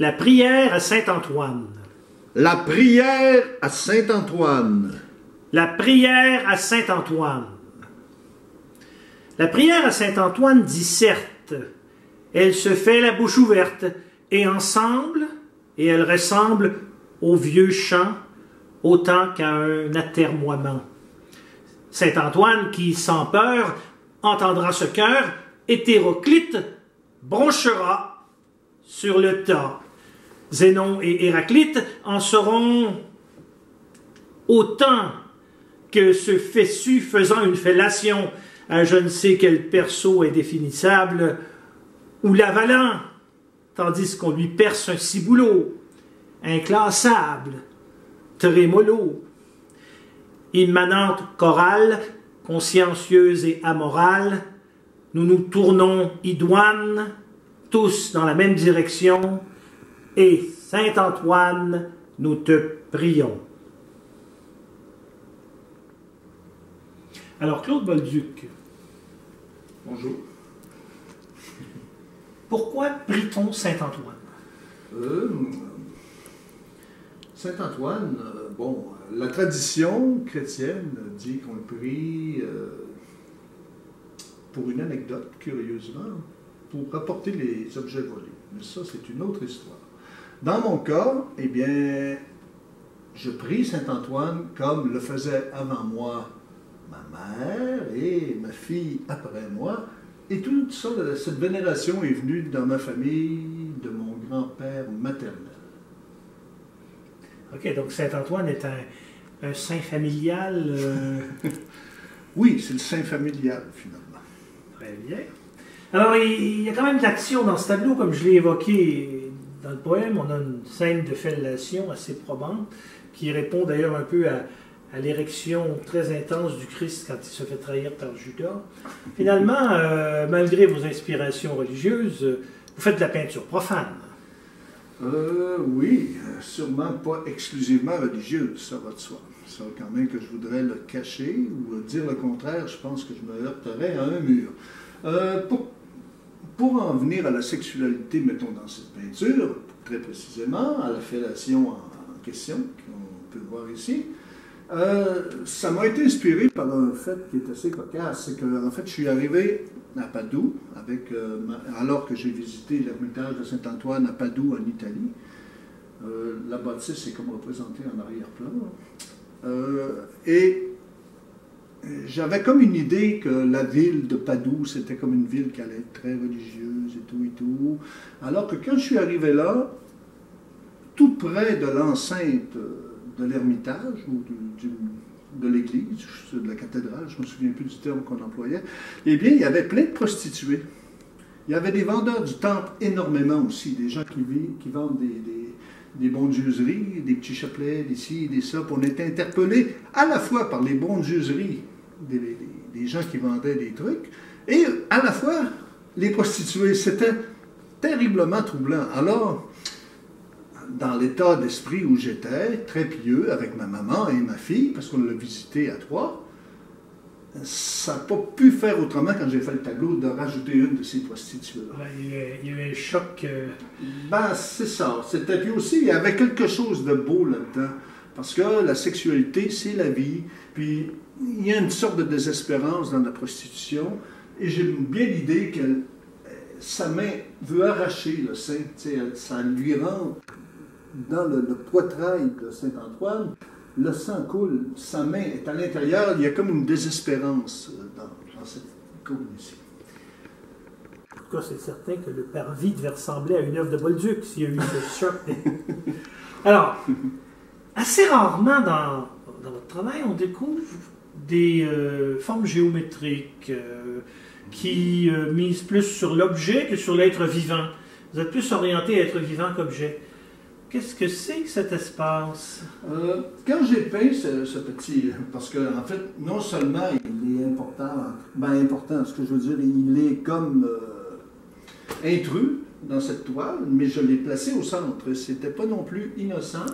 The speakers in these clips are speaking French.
La prière à Saint-Antoine. La prière à Saint-Antoine. La prière à Saint-Antoine. La prière à Saint-Antoine dit certes, elle se fait la bouche ouverte, et ensemble, et elle ressemble au vieux chant, autant qu'à un atermoiement. Saint-Antoine, qui sans peur entendra ce cœur, hétéroclite, bronchera sur le tas. Zénon et Héraclite en seront autant que ce fessu faisant une fellation à je ne sais quel perceau indéfinissable, ou l'avalant, tandis qu'on lui perce un ciboulot, inclassable, trémolo, immanente chorale, consciencieuse et amorale, nous nous tournons idoines, tous dans la même direction, et Saint-Antoine, nous te prions. Alors, Claude Bolduc. Bonjour. Pourquoi prie-t-on Saint-Antoine? Saint-Antoine, bon, la tradition chrétienne dit qu'on le prie pour une anecdote, curieusement, pour rapporter les objets volés. Mais ça, c'est une autre histoire. Dans mon cas, eh bien, je prie Saint-Antoine comme le faisait avant moi ma mère et ma fille après moi. Et tout ça, cette vénération est venue dans ma famille, de mon grand-père maternel. OK, donc Saint-Antoine est un saint familial. Oui, c'est le saint familial, finalement. Très bien. Alors, il y a quand même de l'action dans ce tableau, comme je l'ai évoqué dans le poème. On a une scène de fellation assez probante, qui répond d'ailleurs un peu à l'érection très intense du Christ quand il se fait trahir par Judas. Finalement, malgré vos inspirations religieuses, vous faites de la peinture profane. Oui, sûrement pas exclusivement religieuse, ça va de soi. Ça quand même que je voudrais le cacher ou dire le contraire, je pense que je me heurterais à un mur. Pour en venir à la sexualité, mettons dans cette peinture, très précisément, à la fellation en question, qu'on peut voir ici, ça m'a été inspiré par un fait qui est assez cocasse, c'est que en fait je suis arrivé à Padoue, alors que j'ai visité l'ermitage de Saint-Antoine à Padoue en Italie. La bâtisse est comme représentée en arrière-plan. Et j'avais comme une idée que la ville de Padoue, c'était comme une ville qui allait être très religieuse et tout. Alors que quand je suis arrivé là, tout près de l'enceinte de l'ermitage ou de l'église, de la cathédrale, je ne me souviens plus du terme qu'on employait, eh bien, il y avait plein de prostituées. Il y avait des vendeurs du temple énormément aussi, des gens qui vendent des bondieuseries, des petits chapelets, des ci, des ça. On était interpellés à la fois par les bondieuseries des gens qui vendaient des trucs, et à la fois les prostituées. C'était terriblement troublant. Alors, dans l'état d'esprit où j'étais, très pieux, avec ma maman et ma fille, parce qu'on l'a visité à trois, ça n'a pas pu faire autrement quand j'ai fait le tableau de rajouter une de ces prostituées-là. Il y a eu un choc. Ben, c'est ça. C'était puis aussi, il y avait quelque chose de beau là-dedans. Parce que la sexualité, c'est la vie. Puis, il y a une sorte de désespérance dans la prostitution. Et j'ai bien l'idée que sa main veut arracher le sein. Ça lui rentre dans le poitrail de Saint-Antoine. Le sang coule, sa main est à l'intérieur, il y a comme une désespérance dans cette icône ici. En tout cas, c'est certain que le parvis devait ressembler à une œuvre de Bolduc s'il y a eu ce choc. Alors, assez rarement dans votre travail, on découvre des formes géométriques qui misent plus sur l'objet que sur l'être vivant. Vous êtes plus orienté à être vivant qu'objet. Qu'est-ce que c'est que cet espace? Quand j'ai peint ce petit, parce que en fait, non seulement il est important, ce que je veux dire, il est comme intrus dans cette toile, mais je l'ai placé au centre. C'était pas non plus innocent,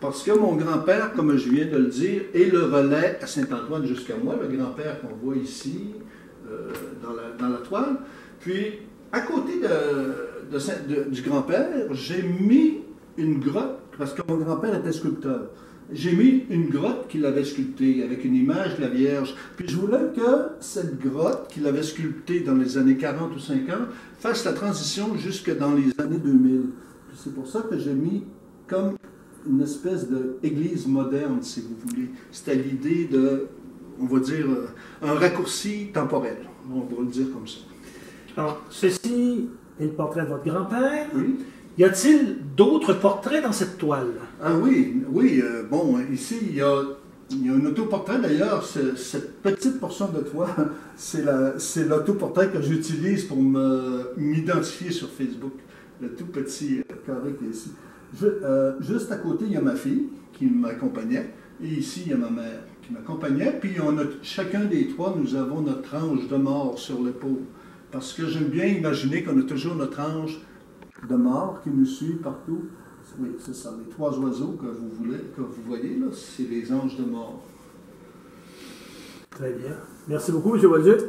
parce que mon grand-père, comme je viens de le dire, est le relais à Saint-Antoine jusqu'à moi, le grand-père qu'on voit ici dans la toile. Puis, À côté du grand-père, j'ai mis une grotte, parce que mon grand-père était sculpteur. J'ai mis une grotte qu'il avait sculptée avec une image de la Vierge. Puis je voulais que cette grotte qu'il avait sculptée dans les années 40 ou 50 fasse la transition jusque dans les années 2000. Puis c'est pour ça que j'ai mis comme une espèce d'église moderne, si vous voulez. C'était l'idée de, on va dire, un raccourci temporel. On va le dire comme ça. Alors, ceci est le portrait de votre grand-père. Oui. Y a-t-il d'autres portraits dans cette toile? Ah oui, oui. Bon, ici, il y a un autoportrait d'ailleurs. Cette petite portion de toile, c'est l'autoportrait que j'utilise pour m'identifier sur Facebook. Le tout petit carré qui est ici. Juste à côté, il y a ma fille qui m'accompagnait. Et ici, il y a ma mère qui m'accompagnait. Puis on a, chacun des trois, nous avons notre ange de mort sur l'épaule. Parce que j'aime bien imaginer qu'on a toujours notre ange de mort qui nous suit partout. Oui, c'est ça. Les trois oiseaux que vous voyez, là, c'est les anges de mort. Très bien. Merci beaucoup, M. Bolduc.